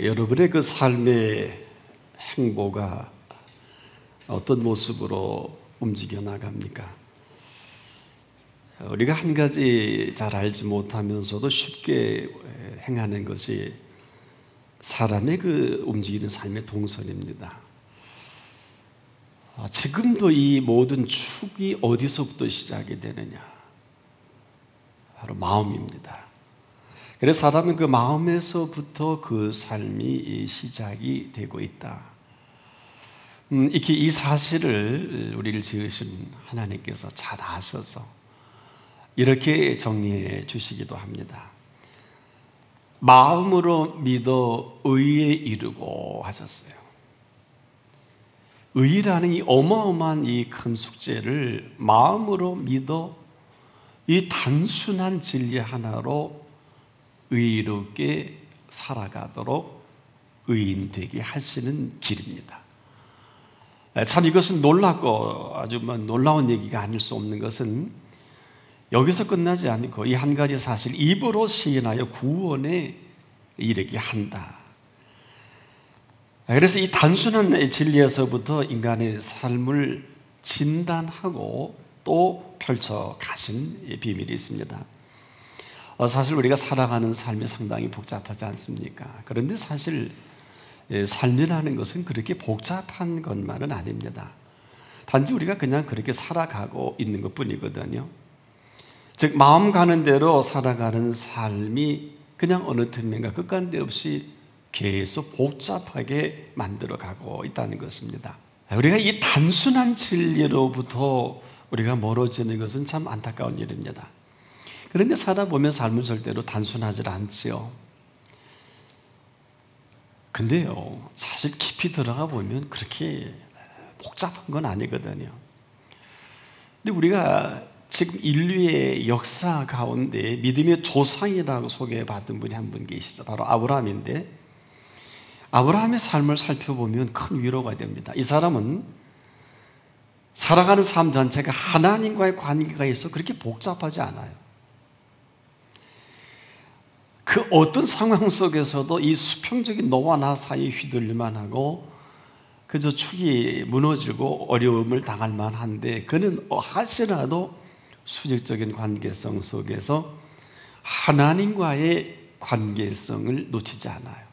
여러분의 그 삶의 행보가 어떤 모습으로 움직여 나갑니까? 우리가 한 가지 잘 알지 못하면서도 쉽게 행하는 것이 사람의 그 움직이는 삶의 동선입니다. 지금도 이 모든 축이 어디서부터 시작이 되느냐? 바로 마음입니다. 그래서 사람은 그 마음에서부터 그 삶이 시작이 되고 있다. 이렇게 이 사실을 우리를 지으신 하나님께서 잘 아셔서 이렇게 정리해 주시기도 합니다. 마음으로 믿어 의에 이르고 하셨어요. 의라는 이 어마어마한 이 큰 숙제를 마음으로 믿어 이 단순한 진리 하나로 의롭게 살아가도록 의인 되게 하시는 길입니다. 참 이것은 놀랍고 아주 놀라운 얘기가 아닐 수 없는 것은 여기서 끝나지 않고 이 한 가지 사실 입으로 시인하여 구원에 이르게 한다. 그래서 이 단순한 진리에서부터 인간의 삶을 진단하고 또 펼쳐 가신 비밀이 있습니다. 사실 우리가 살아가는 삶이 상당히 복잡하지 않습니까? 그런데 사실 삶이라는 것은 그렇게 복잡한 것만은 아닙니다. 단지 우리가 그냥 그렇게 살아가고 있는 것뿐이거든요. 즉 마음 가는 대로 살아가는 삶이 그냥 어느 틈인가 끝간데 없이 계속 복잡하게 만들어가고 있다는 것입니다. 우리가 이 단순한 진리로부터 우리가 멀어지는 것은 참 안타까운 일입니다. 그런데 살아보면 삶은 절대로 단순하지 않지요. 근데요, 사실 깊이 들어가 보면 그렇게 복잡한 건 아니거든요. 근데 우리가 지금 인류의 역사 가운데 믿음의 조상이라고 소개받은 분이 한 분 계시죠. 바로 아브라함인데, 아브라함의 삶을 살펴보면 큰 위로가 됩니다. 이 사람은 살아가는 삶 전체가 하나님과의 관계가 있어 그렇게 복잡하지 않아요. 그 어떤 상황 속에서도 이 수평적인 너와 나 사이에 휘둘릴만 하고 그저 축이 무너지고 어려움을 당할 만한데 그는 하시라도 수직적인 관계성 속에서 하나님과의 관계성을 놓치지 않아요.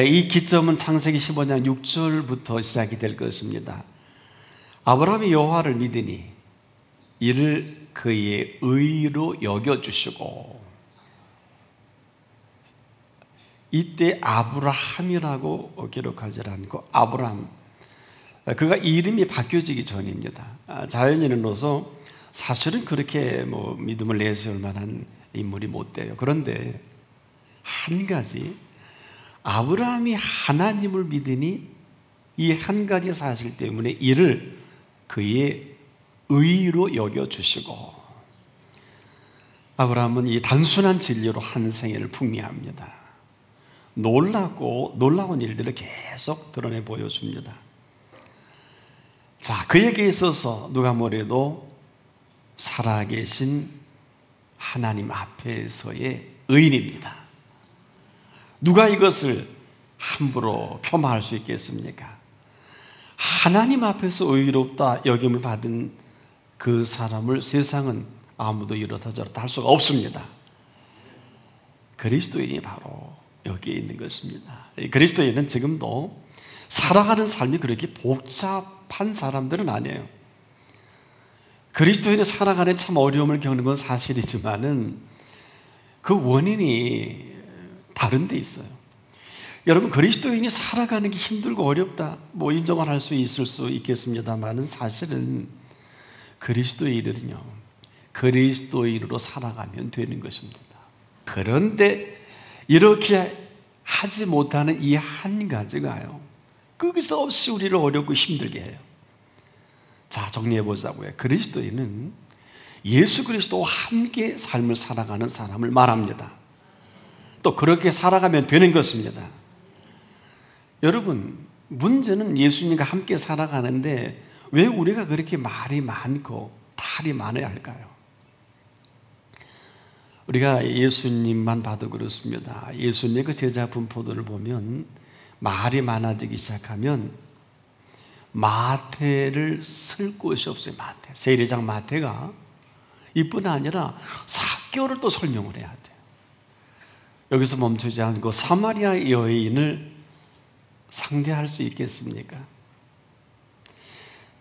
이 기점은 창세기 15장 6절부터 시작이 될 것입니다. 아브라함이 여호와를 믿으니 이를 그의 의로 여겨주시고, 이때 아브라함이라고 기록하지 않고 아브람, 그가 이름이 바뀌어지기 전입니다. 자연인으로서 사실은 그렇게 믿음을 내세울 만한 인물이 못 돼요. 그런데 한 가지, 아브라함이 하나님을 믿으니 이 한 가지 사실 때문에 이를 그의 의로 여겨주시고, 아브라함은 이 단순한 진리로 한 생애를 풍미합니다. 놀랍고 놀라운 일들을 계속 드러내 보여줍니다. 자, 그에게 있어서 누가 뭐래도 살아계신 하나님 앞에서의 의인입니다. 누가 이것을 함부로 폄하할 수 있겠습니까? 하나님 앞에서 의롭다 여김을 받은 그 사람을 세상은 아무도 이렇다 저렇다 할 수가 없습니다. 그리스도인이 바로 여기에 있는 것입니다. 그리스도인은 지금도 살아가는 삶이 그렇게 복잡한 사람들은 아니에요. 그리스도인이 살아가는 참 어려움을 겪는 건 사실이지만은 그 원인이 다른 데 있어요. 여러분, 그리스도인이 살아가는 게 힘들고 어렵다 인정을 할 수 있을 수 있겠습니다만은 사실은 그리스도인은요, 그리스도인으로 살아가면 되는 것입니다. 그런데 이렇게 하지 못하는 이 한 가지가요, 끄기서 없이 우리를 어렵고 힘들게 해요. 자, 정리해 보자고요. 그리스도인은 예수 그리스도와 함께 삶을 살아가는 사람을 말합니다. 또 그렇게 살아가면 되는 것입니다. 여러분, 문제는 예수님과 함께 살아가는데 왜 우리가 그렇게 말이 많고 탈이 많아야 할까요? 우리가 예수님만 봐도 그렇습니다. 예수님의 그 제자 분포들을 보면 말이 많아지기 시작하면 마태를 쓸 곳이 없어요. 마태, 세례장 마태가 이뿐 아니라 사개월을 또 설명을 해야 돼요. 여기서 멈추지 않고 사마리아 여인을 상대할 수 있겠습니까?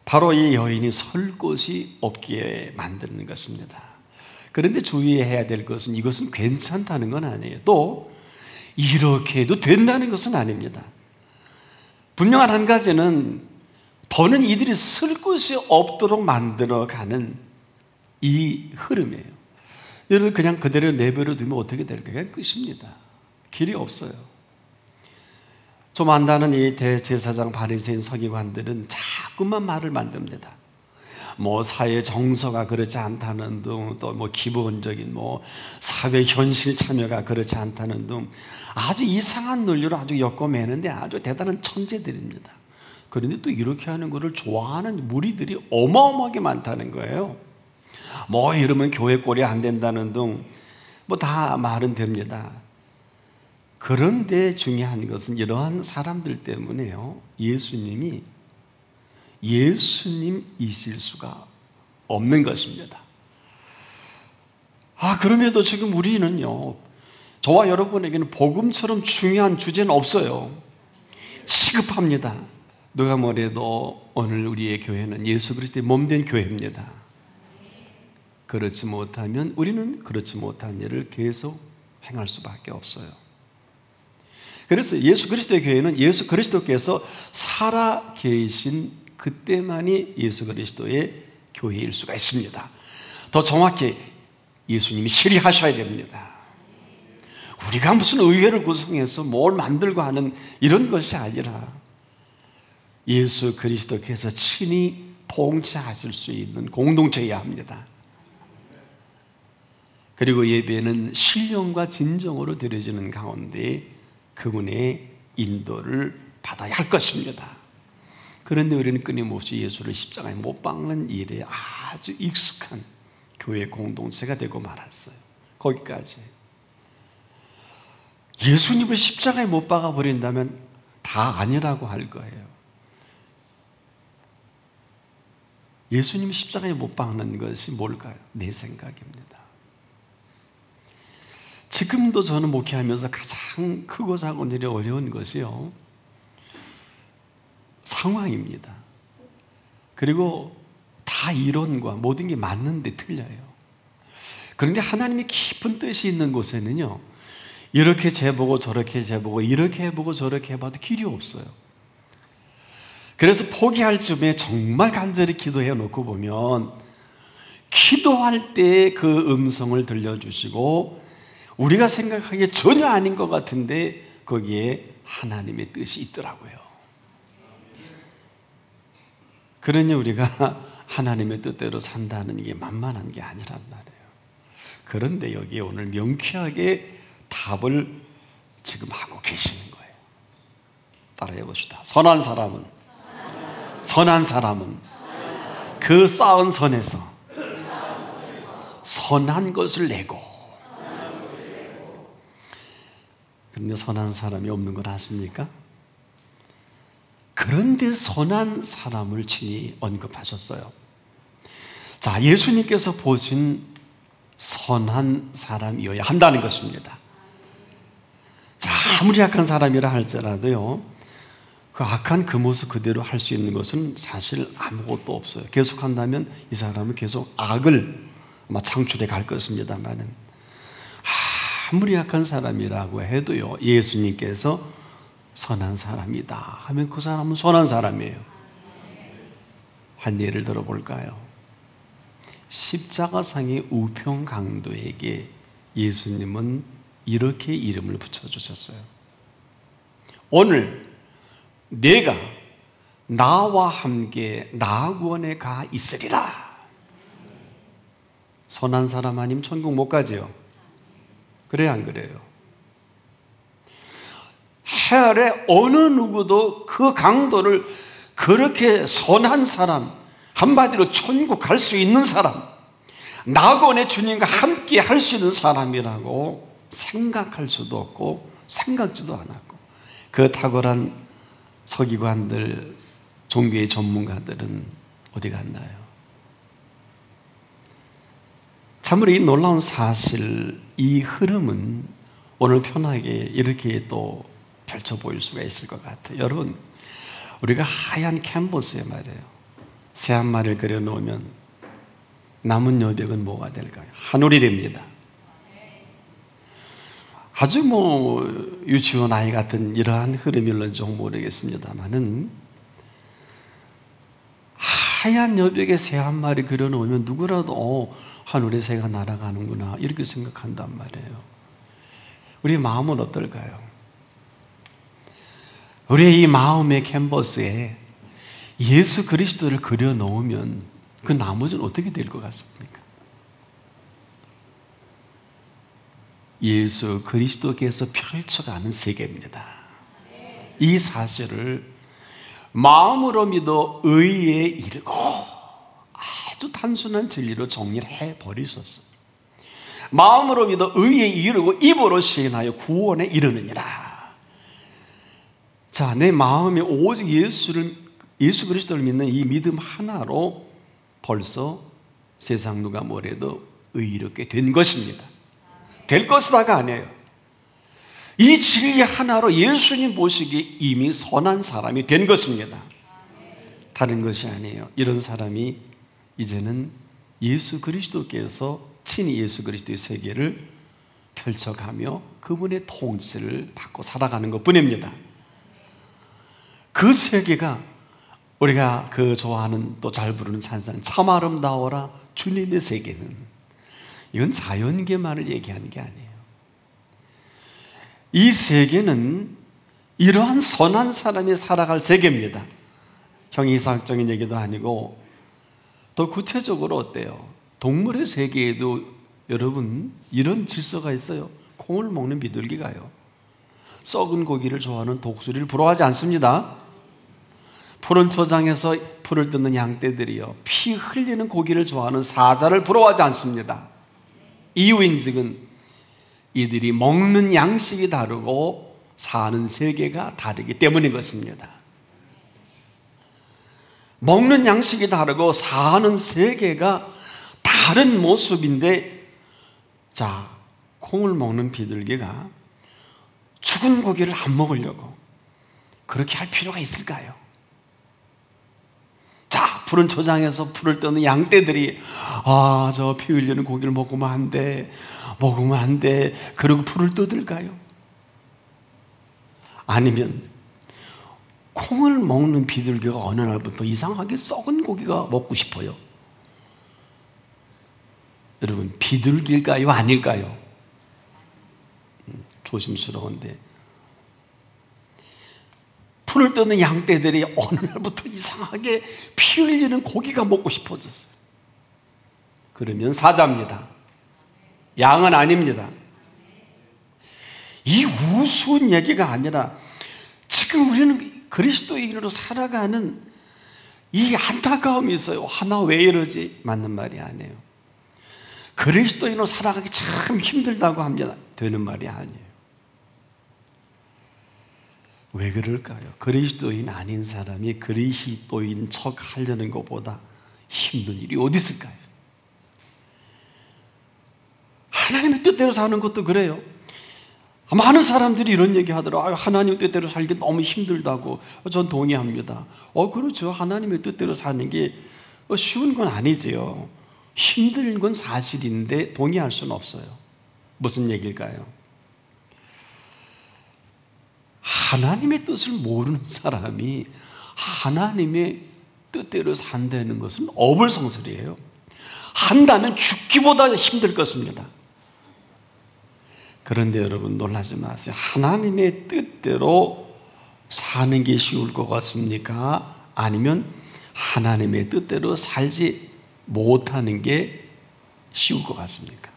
바로 이 여인이 설 곳이 없기에 만드는 것입니다. 그런데 주의해야 될 것은 이것은 괜찮다는 건 아니에요. 또 이렇게 해도 된다는 것은 아닙니다. 분명한 한 가지는 더는 이들이 쓸 곳이 없도록 만들어가는 이 흐름이에요. 이를 그냥 그대로 내버려 두면 어떻게 될까요? 그냥 끝입니다. 길이 없어요. 좀 안다는 이 대제사장 바리새인 서기관들은 자꾸만 말을 만듭니다. 뭐 사회 정서가 그렇지 않다는 등, 또 뭐 기본적인 뭐 사회 현실 참여가 그렇지 않다는 등 아주 이상한 논리로 아주 엮어매는데 아주 대단한 천재들입니다. 그런데 또 이렇게 하는 것을 좋아하는 무리들이 어마어마하게 많다는 거예요. 뭐 이러면 교회 꼴이 안 된다는 등 뭐 다 말은 됩니다. 그런데 중요한 것은 이러한 사람들 때문에요, 예수님이 예수님이실 수가 없는 것입니다. 그럼에도 지금 우리는요, 저와 여러분에게는 복음처럼 중요한 주제는 없어요. 시급합니다. 누가 뭐래도 오늘 우리의 교회는 예수 그리스도의 몸된 교회입니다. 그렇지 못하면 우리는 그렇지 못한 일을 계속 행할 수밖에 없어요. 그래서 예수 그리스도의 교회는 예수 그리스도께서 살아 계신 그때만이 예수 그리스도의 교회일 수가 있습니다. 더 정확히 예수님이 실의하셔야 됩니다. 우리가 무슨 의회를 구성해서 뭘 만들고 하는 이런 것이 아니라 예수 그리스도께서 친히 통치하실 수 있는 공동체여야 합니다. 그리고 예배는 신령과 진정으로 드려지는 가운데 그분의 인도를 받아야 할 것입니다. 그런데 우리는 끊임없이 예수를 십자가에 못 박는 일에 아주 익숙한 교회 공동체가 되고 말았어요. 거기까지. 예수님을 십자가에 못 박아버린다면 다 아니라고 할 거예요. 예수님이 십자가에 못 박는 것이 뭘까요? 내 생각입니다. 지금도 저는 목회하면서 가장 크고 작은 일이 어려운 것이요, 상황입니다. 그리고 다 이론과 모든 게 맞는데 틀려요. 그런데 하나님의 깊은 뜻이 있는 곳에는요, 이렇게 재보고 저렇게 재보고 이렇게 해보고 저렇게 해봐도 길이 없어요. 그래서 포기할 즈음에 정말 간절히 기도해 놓고 보면 기도할 때 그 음성을 들려주시고 우리가 생각하기에 전혀 아닌 것 같은데 거기에 하나님의 뜻이 있더라고요. 그러니 우리가 하나님의 뜻대로 산다는 게 만만한 게 아니란 말이에요. 그런데 여기에 오늘 명쾌하게 답을 지금 하고 계시는 거예요. 따라해 봅시다. 선한 사람은 그 쌓은 선에서 선한 것을 내고. 그런데 선한 사람이 없는 걸 아십니까? 그런데 선한 사람을 친히 언급하셨어요. 자, 예수님께서 보신 선한 사람이어야 한다는 것입니다. 자, 아무리 악한 사람이라 할지라도요, 그 악한 그 모습 그대로 할 수 있는 것은 사실 아무것도 없어요. 계속한다면 이 사람은 계속 악을 아마 창출해 갈 것입니다만은, 아무리 악한 사람이라고 해도요, 예수님께서 선한 사람이다 하면 그 사람은 선한 사람이에요. 한 예를 들어볼까요? 십자가상의 우평강도에게 예수님은 이렇게 이름을 붙여주셨어요. 오늘 내가 나와 함께 낙원에 가 있으리라. 선한 사람 아니면 천국 못 가지요? 그래요, 안 그래요? 해아래 어느 누구도 그 강도를 그렇게 선한 사람, 한마디로 천국 갈 수 있는 사람, 낙원의 주님과 함께 할 수 있는 사람이라고 생각할 수도 없고 생각지도 않았고, 그 탁월한 서기관들, 종교의 전문가들은 어디 갔나요? 참으로 이 놀라운 사실, 이 흐름은 오늘 편하게 이렇게 또 펼쳐 보일 수가 있을 것 같아요. 여러분, 우리가 하얀 캔버스에 말이에요, 새 한 마리를 그려놓으면 남은 여백은 뭐가 될까요? 하늘이 됩니다. 아주 유치원 아이 같은 이러한 흐름일런지 모르겠습니다만은, 하얀 여백에 새 한 마리 그려놓으면 누구라도 하늘에 새가 날아가는구나 이렇게 생각한단 말이에요. 우리 마음은 어떨까요? 우리의 이 마음의 캔버스에 예수 그리스도를 그려놓으면 그 나머지는 어떻게 될 것 같습니까? 예수 그리스도께서 펼쳐가는 세계입니다. 이 사실을 마음으로 믿어 의에 이르고, 아주 단순한 진리로 정리를 해버리셨어요. 마음으로 믿어 의에 이르고 입으로 시인하여 구원에 이르느니라. 자, 내 마음이 오직 예수 그리스도를 믿는 이 믿음 하나로 벌써 세상 누가 뭐래도 의롭게 된 것입니다. 될 것이다가 아니에요. 이 진리 하나로 예수님 보시기에 이미 선한 사람이 된 것입니다. 다른 것이 아니에요. 이런 사람이 이제는 예수 그리스도께서 친히 예수 그리스도의 세계를 펼쳐가며 그분의 통치를 받고 살아가는 것뿐입니다. 그 세계가 우리가 그 좋아하는 또 잘 부르는 찬양, 참 아름다워라 주님의 세계는, 이건 자연계만을 얘기하는 게 아니에요. 이 세계는 이러한 선한 사람이 살아갈 세계입니다. 형이상적인 얘기도 아니고, 더 구체적으로 어때요? 동물의 세계에도 여러분 이런 질서가 있어요. 콩을 먹는 비둘기가요, 썩은 고기를 좋아하는 독수리를 부러워하지 않습니다. 푸른 초장에서 풀을 뜯는 양떼들이요, 피 흘리는 고기를 좋아하는 사자를 부러워하지 않습니다. 이유인즉은 이들이 먹는 양식이 다르고 사는 세계가 다르기 때문인 것입니다. 먹는 양식이 다르고 사는 세계가 다른 모습인데, 자, 콩을 먹는 비둘기가 죽은 고기를 안 먹으려고 그렇게 할 필요가 있을까요? 자, 푸른 초장에서 풀을 떠는 양떼들이 저 피 흘리는 고기를 먹으면 안 돼, 먹으면 안 돼, 그러고 풀을 뜯을까요? 아니면 콩을 먹는 비둘기가 어느 날부터 이상하게 썩은 고기가 먹고 싶어요. 여러분, 비둘기일까요? 아닐까요? 조심스러운데, 풀을 뜯는 양떼들이 어느 날부터 이상하게 피 흘리는 고기가 먹고 싶어졌어요. 그러면 사자입니다. 양은 아닙니다. 이 우스운 얘기가 아니라 지금 우리는 그리스도인으로 살아가는 이 안타까움이 있어요. 하나 왜 이러지? 맞는 말이 아니에요. 그리스도인으로 살아가기 참 힘들다고 합니다. 되는 말이 아니에요. 왜 그럴까요? 그리스도인 아닌 사람이 그리스도인 척 하려는 것보다 힘든 일이 어디 있을까요? 하나님의 뜻대로 사는 것도 그래요. 많은 사람들이 이런 얘기 하더라고요. 하나님 뜻대로 살기 너무 힘들다고. 전 동의합니다. 그렇죠. 하나님의 뜻대로 사는 게 쉬운 건 아니지요. 힘든 건 사실인데 동의할 수는 없어요. 무슨 얘기일까요? 하나님의 뜻을 모르는 사람이 하나님의 뜻대로 산다는 것은 어불성설이에요. 한다면 죽기보다 힘들 것입니다. 그런데 여러분 놀라지 마세요. 하나님의 뜻대로 사는 게 쉬울 것 같습니까? 아니면 하나님의 뜻대로 살지 못하는 게 쉬울 것 같습니까?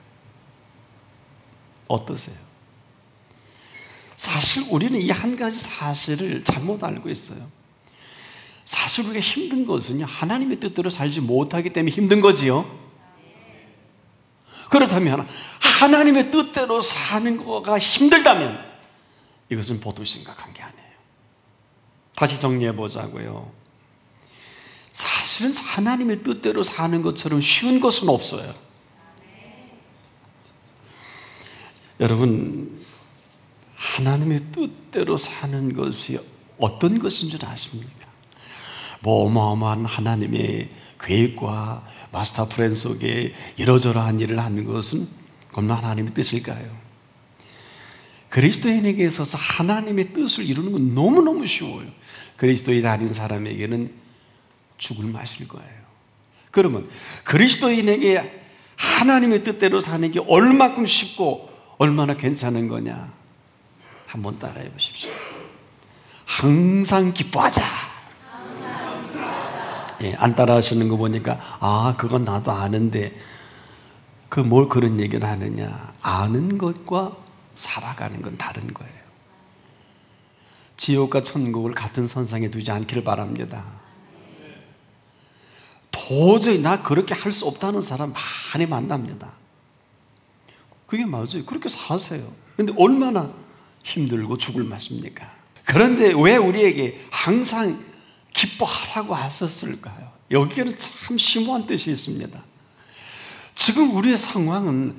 어떠세요? 사실 우리는 이 한 가지 사실을 잘못 알고 있어요. 사실 우리가 힘든 것은요, 하나님의 뜻대로 살지 못하기 때문에 힘든 거지요. 그렇다면 하나님의 뜻대로 사는 거가 힘들다면 이것은 보통 심각한 게 아니에요. 다시 정리해 보자고요. 사실은 하나님의 뜻대로 사는 것처럼 쉬운 것은 없어요. 여러분, 하나님의 뜻대로 사는 것이 어떤 것인 줄 아십니까? 어마어마한 하나님의 계획과 마스터 플랜 속에 이러저러한 일을 하는 것은 겁나 하나님의 뜻일까요? 그리스도인에게 있어서 하나님의 뜻을 이루는 건 너무너무 쉬워요. 그리스도인 아닌 사람에게는 죽을 맛일 거예요. 그러면 그리스도인에게 하나님의 뜻대로 사는 게 얼마큼 쉽고 얼마나 괜찮은 거냐? 한번 따라해 보십시오. 항상 기뻐하자. 예, 안 따라하시는 거 보니까 그건 나도 아는데 뭘 그런 얘기를 하느냐? 아는 것과 살아가는 건 다른 거예요. 지옥과 천국을 같은 선상에 두지 않기를 바랍니다. 도저히 나 그렇게 할 수 없다는 사람 많이 만납니다. 그게 맞아요. 그렇게 사세요. 그런데 얼마나 힘들고 죽을 맛입니까? 그런데 왜 우리에게 항상 기뻐하라고 하셨을까요? 여기에는 참 심오한 뜻이 있습니다. 지금 우리의 상황은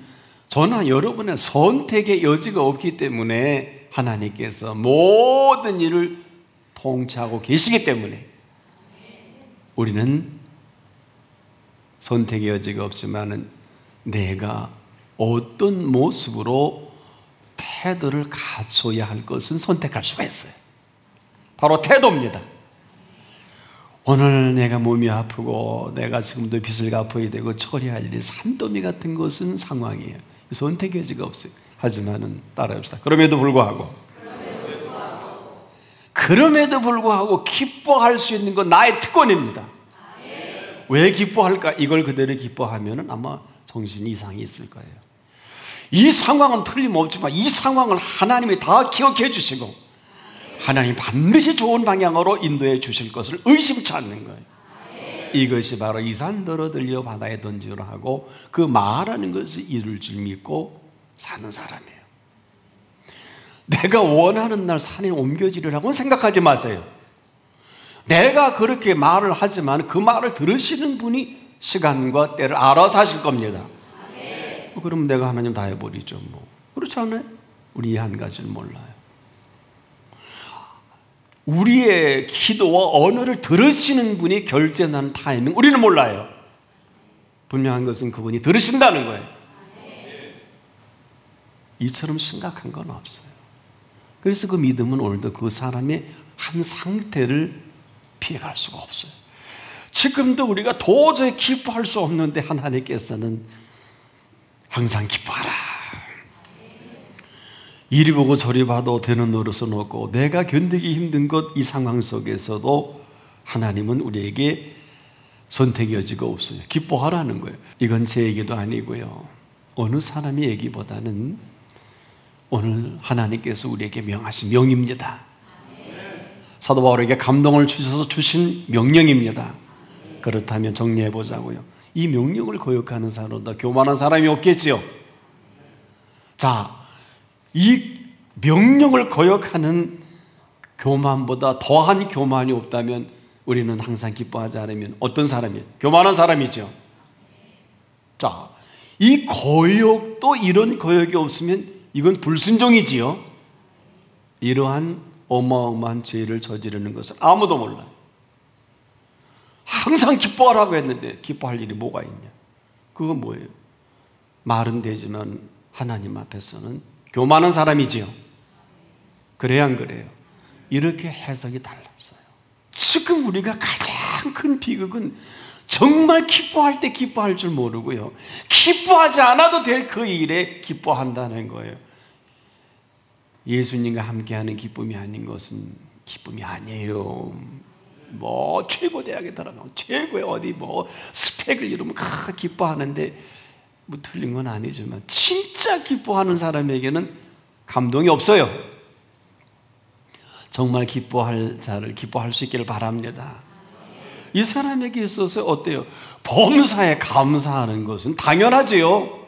저나 여러분의 선택의 여지가 없기 때문에 하나님께서 모든 일을 통치하고 계시기 때문에 우리는 선택의 여지가 없지만 내가 어떤 모습으로 태도를 갖춰야 할 것은 선택할 수가 있어요. 바로 태도입니다. 오늘 내가 몸이 아프고 내가 지금도 빚을 갚아야 되고 처리할 일, 산더미 같은 것은 상황이에요. 선택의 여지가 없어요. 하지만은 따라합시다. 그럼에도 불구하고 기뻐할 수 있는 건 나의 특권입니다. 왜 기뻐할까? 이걸 그대로 기뻐하면은 아마 정신이 이상이 있을 거예요. 이 상황은 틀림없지만 이 상황을 하나님이 다 기억해 주시고 하나님 반드시 좋은 방향으로 인도해 주실 것을 의심치 않는 거예요. 이것이 바로 이 산 들어 바다에 던지라 하고 그 말하는 것이 이룰 줄 믿고 사는 사람이에요. 내가 원하는 날 산에 옮겨지리라고는 생각하지 마세요. 내가 그렇게 말을 하지만 그 말을 들으시는 분이 시간과 때를 알아서 하실 겁니다. 그럼 내가 하나님 다 해버리죠. 그렇지 않아요? 우리 한 가지를 몰라요. 우리의 기도와 언어를 들으시는 분이 결정하는 타이밍 우리는 몰라요. 분명한 것은 그분이 들으신다는 거예요. 이처럼 심각한 건 없어요. 그래서 그 믿음은 오늘도 그 사람의 한 상태를 피해갈 수가 없어요. 지금도 우리가 도저히 기뻐할 수 없는데 하나님께서는 항상 기뻐하라. 이리 보고 저리 봐도 되는 노릇은 없고 내가 견디기 힘든 것 이 상황 속에서도 하나님은 우리에게 선택의 여지가 없어요. 기뻐하라는 거예요. 이건 제 얘기도 아니고요. 어느 사람의 얘기보다는 오늘 하나님께서 우리에게 명하신 명입니다. 사도 바울에게 감동을 주셔서 주신 명령입니다. 그렇다면 정리해 보자고요. 이 명령을 거역하는 사람보다 교만한 사람이 없겠지요. 자, 이 명령을 거역하는 교만보다 더한 교만이 없다면 우리는 항상 기뻐하지 않으면 어떤 사람이에요? 교만한 사람이죠. 자, 이 거역도 이런 거역이 없으면 이건 불순종이지요. 이러한 어마어마한 죄를 저지르는 것은 아무도 몰라요. 항상 기뻐하라고 했는데 기뻐할 일이 뭐가 있냐? 그건 뭐예요? 말은 되지만 하나님 앞에서는 교만한 사람이지요. 그래야 안 그래요? 이렇게 해석이 달랐어요. 지금 우리가 가장 큰 비극은 정말 기뻐할 때 기뻐할 줄 모르고요, 기뻐하지 않아도 될 그 일에 기뻐한다는 거예요. 예수님과 함께하는 기쁨이 아닌 것은 기쁨이 아니에요. 최고 대학에 들어가면 최고의 어디 스펙을 이루면 기뻐하는데 틀린 건 아니지만 진짜 기뻐하는 사람에게는 감동이 없어요. 정말 기뻐할 자를 기뻐할 수 있기를 바랍니다. 이 사람에게 있어서 어때요? 범사에 감사하는 것은 당연하지요.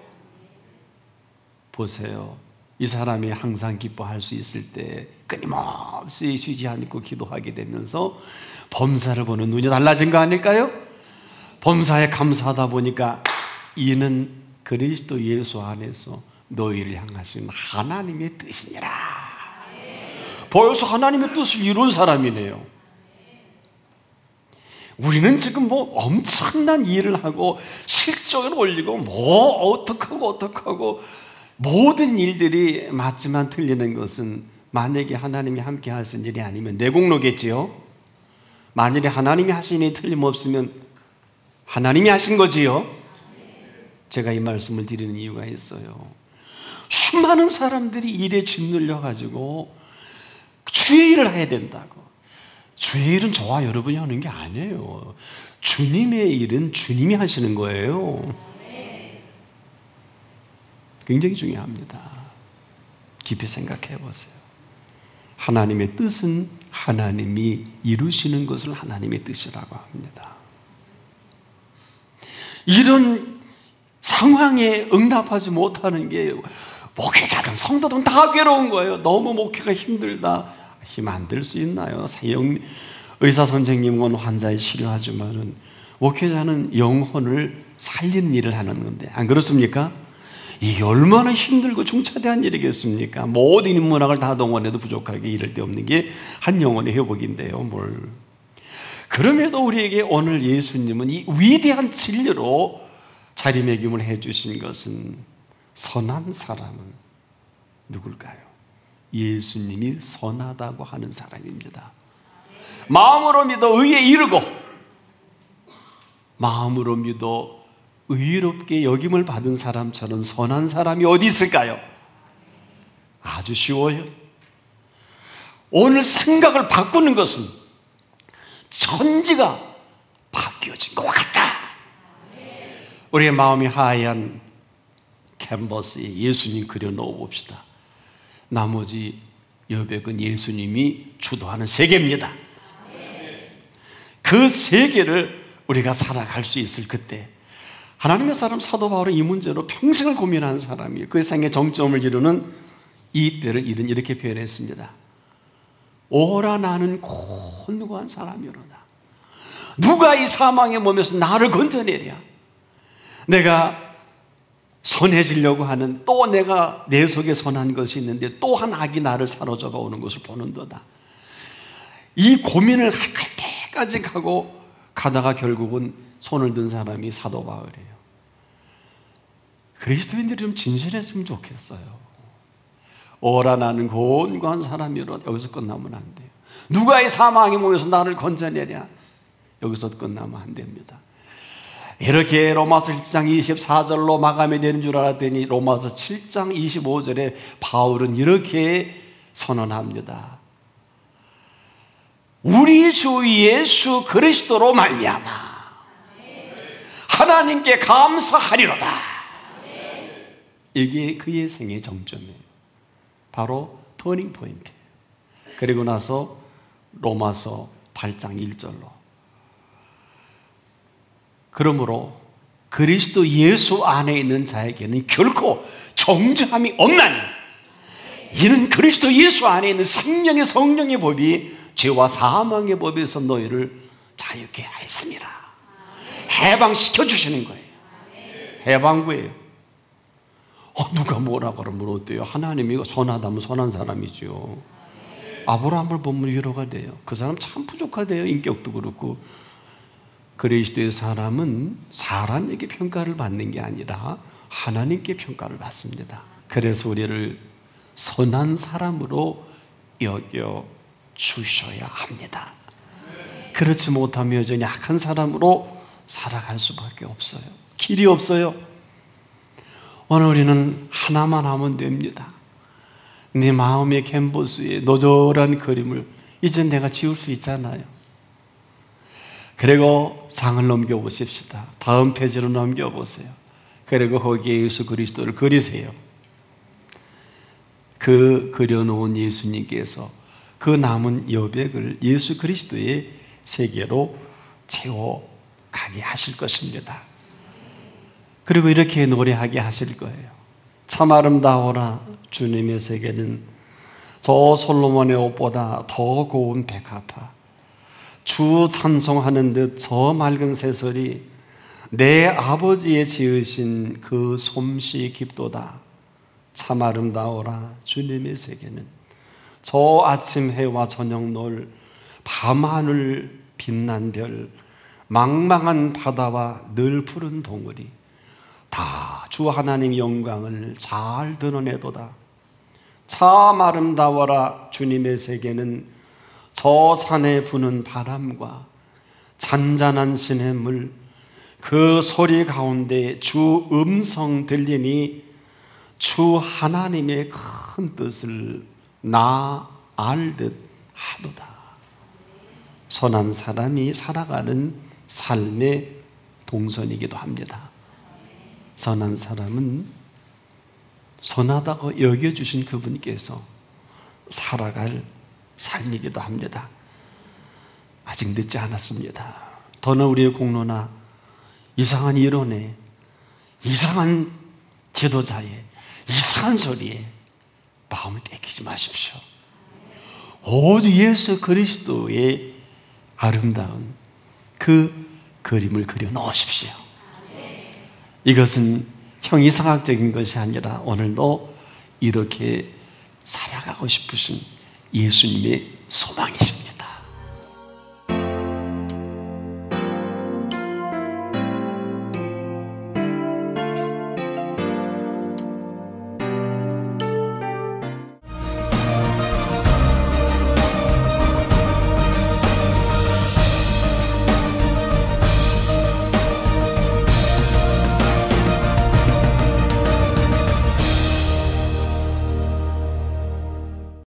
보세요. 이 사람이 항상 기뻐할 수 있을 때 끊임없이 쉬지 않고 기도하게 되면서 범사를 보는 눈이 달라진 거 아닐까요? 범사에 감사하다 보니까 이는 그리스도 예수 안에서 너희를 향하신 하나님의 뜻이니라. 벌써 하나님의 뜻을 이룬 사람이네요. 우리는 지금 뭐 엄청난 일을 하고 실적을 올리고 뭐 어떡하고 모든 일들이 맞지만 틀리는 것은 만약에 하나님이 함께 하신 일이 아니면 내 공로겠지요. 만일에 하나님이 하신 일이 틀림없으면 하나님이 하신 거지요. 제가 이 말씀을 드리는 이유가 있어요. 수많은 사람들이 일에 짓눌려 가지고 주의 일을 해야 된다고. 주의 일은 저와 여러분이 하는 게 아니에요. 주님의 일은 주님이 하시는 거예요. 굉장히 중요합니다. 깊이 생각해 보세요. 하나님의 뜻은 하나님이 이루시는 것을 하나님의 뜻이라고 합니다. 이런 상황에 응답하지 못하는 게 목회자든 성도든 다 괴로운 거예요. 너무 목회가 힘들다. 힘 안 들 수 있나요? 의사 선생님은 환자에 치료하지만 목회자는 영혼을 살리는 일을 하는 건데 안 그렇습니까? 이게 얼마나 힘들고 중차대한 일이겠습니까? 모든 인문학을 다 동원해도 부족하게 이를 데 없는 게 한 영혼의 회복인데요. 그럼에도 우리에게 오늘 예수님은 이 위대한 진리로 자리매김을 해주신 것은 선한 사람은 누굴까요? 예수님이 선하다고 하는 사람입니다. 마음으로 믿어 의에 이르고 마음으로 믿어 의롭게 여김을 받은 사람처럼 선한 사람이 어디 있을까요? 아주 쉬워요. 오늘 생각을 바꾸는 것은 천지가 바뀌어진 것과 같다. 우리의 마음이 하얀 캔버스에 예수님 그려놓아 봅시다. 나머지 여백은 예수님이 주도하는 세계입니다. 그 세계를 우리가 살아갈 수 있을 그때 하나님의 사람 사도 바울은 이 문제로 평생을 고민한 사람이에요. 그 생의 정점을 이루는 이 때를 이렇게 표현했습니다. 오라 나는 곤고한 사람이로다. 누가 이 사망의 몸에서 나를 건져내랴. 내가 선해지려고 하는 또 내가 내 속에 선한 것이 있는데 또 한 악이 나를 사로잡아 오는 것을 보는도다. 이 고민을 할 때까지 가다가 결국은 손을 든 사람이 사도 바울이에요. 그리스도인들이 좀 진실했으면 좋겠어요. 오라 나는 곤고한 사람이로 여기서 끝나면 안 돼요. 누가 이 사망의 몸에서 나를 건져내랴. 여기서 끝나면 안 됩니다. 이렇게 로마서 7장 24절로 마감이 되는 줄 알았더니 로마서 7장 25절에 바울은 이렇게 선언합니다. 우리 주 예수 그리스도로 말미암아 하나님께 감사하리로다. 이게 그의 생의 정점이에요. 바로 터닝 포인트. 그리고 나서 로마서 8장 1절로 그러므로 그리스도 예수 안에 있는 자에게는 결코 정죄함이 없나니 이는 그리스도 예수 안에 있는 생명의 성령의 법이 죄와 사망의 법에서 너희를 자유케 하였습니다. 해방시켜 주시는 거예요. 해방구예요. 누가 뭐라 그러면 어때요? 하나님이 선하다면 선한 사람이죠. 아브라함을 보면 위로가 돼요. 그 사람 참 부족하대요. 인격도 그렇고. 그리스도의 사람은 사람에게 평가를 받는 게 아니라 하나님께 평가를 받습니다. 그래서 우리를 선한 사람으로 여겨 주셔야 합니다. 그렇지 못하면 여전히 악한 사람으로 살아갈 수밖에 없어요. 길이 없어요. 오늘 우리는 하나만 하면 됩니다. 내 마음의 캔버스에 노절한 그림을 이제 내가 지울 수 있잖아요. 그리고 장을 넘겨보십시다. 다음 페이지로 넘겨보세요. 그리고 거기에 예수 그리스도를 그리세요. 그 그려놓은 예수님께서 그 남은 여백을 예수 그리스도의 세계로 채워가게 하실 것입니다. 그리고 이렇게 노래하게 하실 거예요. 참 아름다워라 주님의 세계는 저 솔로몬의 옷보다 더 고운 백합화. 주 찬송하는 듯 저 맑은 새소리 내 아버지의 지으신 그 솜씨 깊도다. 참 아름다워라 주님의 세계는 저 아침 해와 저녁 노을 밤하늘 빛난 별 망망한 바다와 늘 푸른 동물이 다 주 하나님 영광을 잘 드러내도다. 참 아름다워라 주님의 세계는 저 산에 부는 바람과 잔잔한 시냇물 그 소리 가운데 주 음성 들리니 주 하나님의 큰 뜻을 나 알듯 하도다. 선한 사람이 살아가는 삶의 동선이기도 합니다. 선한 사람은 선하다고 여겨주신 그분께서 살아갈 삶이기도 합니다. 아직 늦지 않았습니다. 더는 우리의 공로나 이상한 이론에, 이상한 지도자의 이상한 소리에 마음을 뺏기지 마십시오. 오직 예수 그리스도의 아름다운 그 그림을 그려 놓으십시오. 이것은 형이상학적인 것이 아니라 오늘도 이렇게 살아가고 싶으신 예수님의 소망이십니다.